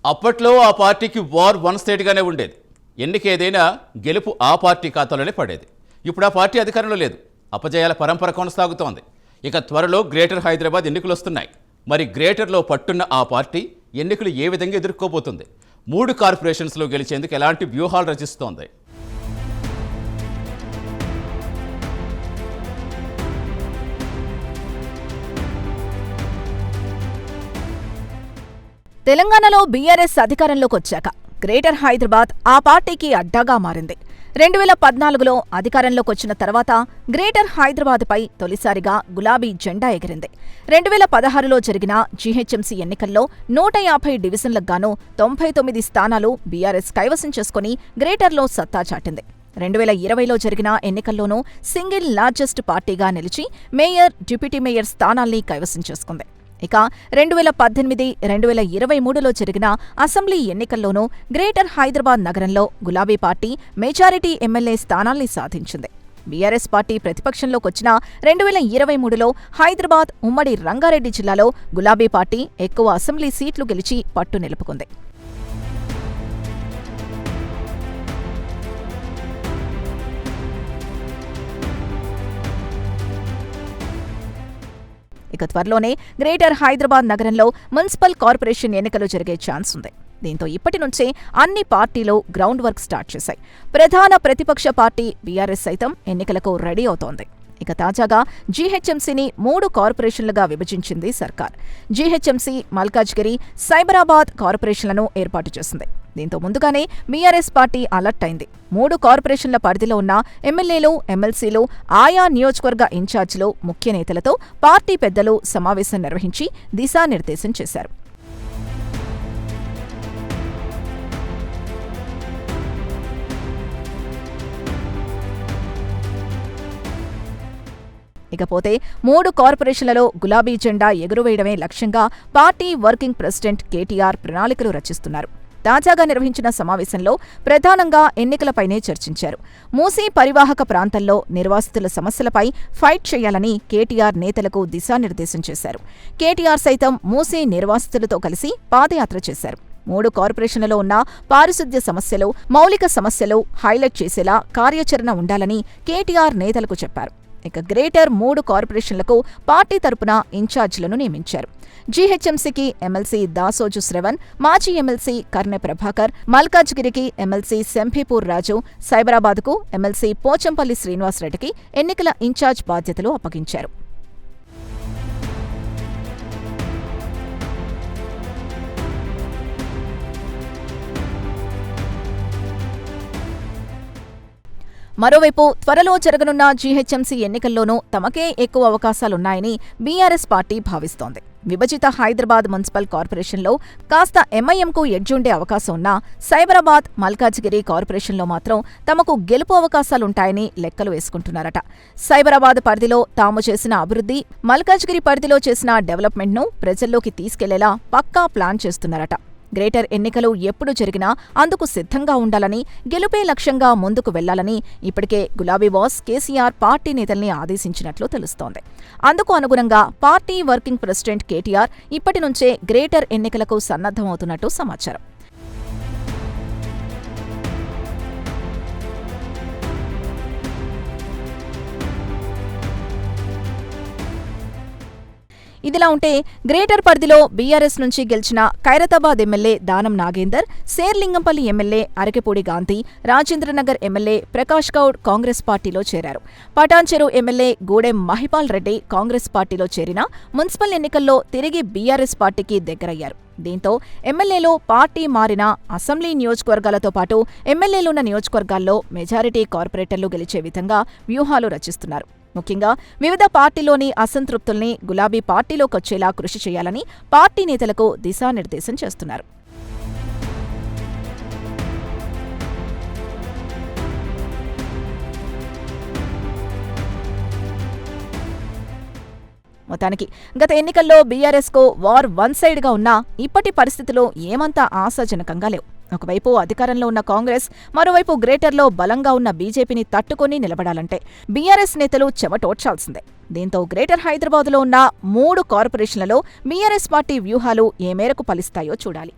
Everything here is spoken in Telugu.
అప్పట్లో ఆ పార్టీకి వార్ వన్ స్టేట్గానే ఉండేది. ఎన్నికేదైనా గెలుపు ఆ పార్టీ ఖాతాలోనే పడేది. ఇప్పుడు ఆ పార్టీ అధికారంలో లేదు. అపజయాల పరంపర కొనసాగుతోంది. ఇక త్వరలో గ్రేటర్ హైదరాబాద్ ఎన్నికలు వస్తున్నాయి. మరి గ్రేటర్లో పట్టున్న ఆ పార్టీ ఎన్నికలు ఏ విధంగా ఎదుర్కోబోతుంది? 3 కార్పొరేషన్స్లో గెలిచేందుకు ఎలాంటి వ్యూహాలు రచిస్తోంది? తెలంగాణలో బీఆర్ఎస్ అధికారంలోకి వచ్చాక గ్రేటర్ హైదరాబాద్ ఆ పార్టీకి అడ్డాగా మారింది. 2014లో అధికారంలోకి వచ్చిన తర్వాత గ్రేటర్ హైదరాబాద్పై తొలిసారిగా గులాబీ జెండా ఎగిరింది. 2016లో జరిగిన జీహెచ్ఎంసీ ఎన్నికల్లో 150 డివిజన్లకు గాను 99 స్థానాలు బీఆర్ఎస్ కైవసం చేసుకుని గ్రేటర్లో సత్తా చాటింది. 2020లో జరిగిన ఎన్నికల్లోనూ సింగిల్ లార్జెస్ట్ పార్టీగా నిలిచి మేయర్, డిప్యూటీ మేయర్ స్థానాల్ని కైవసం చేసుకుంది. ఇక 2018, 2023లో జరిగిన అసెంబ్లీ ఎన్నికల్లోనూ గ్రేటర్ హైదరాబాద్ నగరంలో గులాబీ పార్టీ మెజారిటీ ఎమ్మెల్యే స్థానాల్ని సాధించింది. బీఆర్ఎస్ పార్టీ ప్రతిపక్షంలోకొచ్చిన 2023లో హైదరాబాద్, ఉమ్మడి రంగారెడ్డి జిల్లాలో గులాబీ పార్టీ ఎక్కువ అసెంబ్లీ సీట్లు గెలిచి పట్టు నిలుపుకుంది. ఇక త్వరలోనే గ్రేటర్ హైదరాబాద్ నగరంలో మున్సిపల్ కార్పొరేషన్ ఎన్నికలు జరిగే ఛాన్స్ ఉంది. దీంతో ఇప్పటి నుంచే అన్ని పార్టీలు గ్రౌండ్ వర్క్ స్టార్ట్ చేశాయి. ప్రధాన ప్రతిపక్ష పార్టీ బీఆర్ఎస్ సైతం ఎన్నికలకు రెడీ అవుతోంది. ఇక తాజాగా జీహెచ్ఎంసీని 3 కార్పొరేషన్లుగా విభజించింది సర్కార్. జీహెచ్ఎంసీ, మల్కాజ్గిరి, సైబరాబాద్ కార్పొరేషన్లను ఏర్పాటు చేసింది. దీంతో ముందుగానే బీఆర్ఎస్ పార్టీ అలర్ట్ అయింది. 3 కార్పొరేషన్ల పరిధిలో ఉన్న ఎమ్మెల్యేలు, ఎమ్మెల్సీలు, ఆయా నియోజకవర్గ ఇన్ఛార్జీలు, ముఖ్య నేతలతో పార్టీ పెద్దలు సమావేశం నిర్వహించి దిశానిర్దేశం చేశారు. ఇకపోతే 3 కార్పొరేషన్లలో గులాబీ జెండా ఎగురవేయడమే లక్ష్యంగా పార్టీ వర్కింగ్ ప్రెసిడెంట్ కేటీఆర్ ప్రణాళికలు రచిస్తున్నారు. తాజాగా నిర్వహించిన సమావేశంలో ప్రధానంగా ఎన్నికలపైనే చర్చించారు. మూసీ పరివాహక ప్రాంతంలో నిర్వాసితుల సమస్యలపై ఫైట్ చేయాలని కేటీఆర్ నేతలకు దిశానిర్దేశం చేశారు. కేటీఆర్ సైతం మూసీ నిర్వాసితులతో కలిసి పాదయాత్ర చేశారు. 3 కార్పొరేషన్లలో ఉన్న పారిశుద్ధ్య సమస్యలు, మౌలిక సమస్యలు హైలైట్ చేసేలా కార్యాచరణ ఉండాలని కేటీఆర్ నేతలకు చెప్పారు. ఇక గ్రేటర్ 3 కార్పొరేషన్లకు పార్టీ తరపున ఇన్ఛార్జీలను నియమించారు. జీహెచ్ఎంసీకి ఎమ్మెల్సీ దాసోజు శ్రవణ్, మాజీ ఎమ్మెల్సీ కర్నె ప్రభాకర్, మల్కాజ్గిరికి ఎమ్మెల్సీ శంభీపూర్ రాజు, సైబరాబాద్కు ఎమ్మెల్సీ పోచంపల్లి శ్రీనివాసరెడ్డికి ఎన్నికల ఇన్ఛార్జ్ బాధ్యతలు అప్పగించారు. మరోవైపు త్వరలో జరగనున్న జీహెచ్ఎంసీ ఎన్నికల్లోనూ తమకే ఎక్కువ అవకాశాలున్నాయని బీఆర్ఎస్ పార్టీ భావిస్తోంది. విభజిత హైదరాబాద్ మున్సిపల్ కార్పొరేషన్లో కాస్త ఎంఐఎంకు ఎడ్జుండే అవకాశం ఉన్నా సైబరాబాద్, మల్కాజ్గిరి కార్పొరేషన్లో మాత్రం తమకు గెలుపు అవకాశాలుంటాయని లెక్కలు వేసుకుంటున్నారట. సైబరాబాద్ పరిధిలో తాము చేసిన అభివృద్ధి, మల్కాజ్గిరి పరిధిలో చేసిన డెవలప్మెంట్ను ప్రజల్లోకి తీసుకెళ్లేలా పక్కా ప్లాన్ చేస్తున్నారట. గ్రేటర్ ఎన్నికలు ఎప్పుడు జరిగినా అందుకు సిద్ధంగా ఉండాలని, గెలుపే లక్ష్యంగా ముందుకు వెళ్లాలని ఇప్పటికే గులాబీ బాస్ కేసీఆర్ పార్టీ నేతల్ని ఆదేశించినట్లు తెలుస్తోంది. అందుకు అనుగుణంగా పార్టీ వర్కింగ్ ప్రెసిడెంట్ కేటీఆర్ ఇప్పటి నుంచే గ్రేటర్ ఎన్నికలకు సన్నద్ధమవుతున్నట్టు సమాచారం. ఇదిలా ఉంటే గ్రేటర్ పరిధిలో బీఆర్ఎస్ నుంచి గెలిచిన Khairatabad MLA Danam Nagender, Serilingampally MLA Arekapudi Gandhi, Rajendranagar MLA Prakash Goud Congress పార్టీలో చేరారు. పటాన్చెరు ఎమ్మెల్యే గూడెం మహిపాల్ రెడ్డి కాంగ్రెస్ పార్టీలో చేరినా మున్సిపల్ ఎన్నికల్లో తిరిగి బీఆర్ఎస్ పార్టీకి దగ్గరయ్యారు. దీంతో ఎమ్మెల్యేలు పార్టీ మారిన అసెంబ్లీ నియోజకవర్గాలతో పాటు ఎమ్మెల్యేలున్న నియోజకవర్గాల్లో మెజారిటీ కార్పొరేటర్లు గెలిచే విధంగా వ్యూహాలు రచిస్తున్నారు. ముఖ్యంగా వివిధ పార్టీలోని అసంతృప్తుల్ని గులాబీ పార్టీలోకొచ్చేలా కృషి చేయాలని పార్టీ నేతలకు దిశానిర్దేశం చేస్తున్నారు. మొత్తానికి గత ఎన్నికల్లో బీఆర్ఎస్కు వార్ వన్ సైడ్గా ఉన్నా ఇప్పటి పరిస్థితులు ఏమంతా ఆశాజనకంగా లేవు. ఒకవైపు అధికారంలో ఉన్న కాంగ్రెస్, మరోవైపు గ్రేటర్లో బలంగా ఉన్న బీజేపీని తట్టుకొని నిలబడాలంటే బీఆర్ఎస్ నేతలు చెమటోడ్చాల్సిందే. దీంతో గ్రేటర్ హైదరాబాద్లో ఉన్న 3 కార్పొరేషన్లలో బీఆర్ఎస్ పార్టీ వ్యూహాలు ఏ మేరకు ఫలిస్తాయో చూడాలి.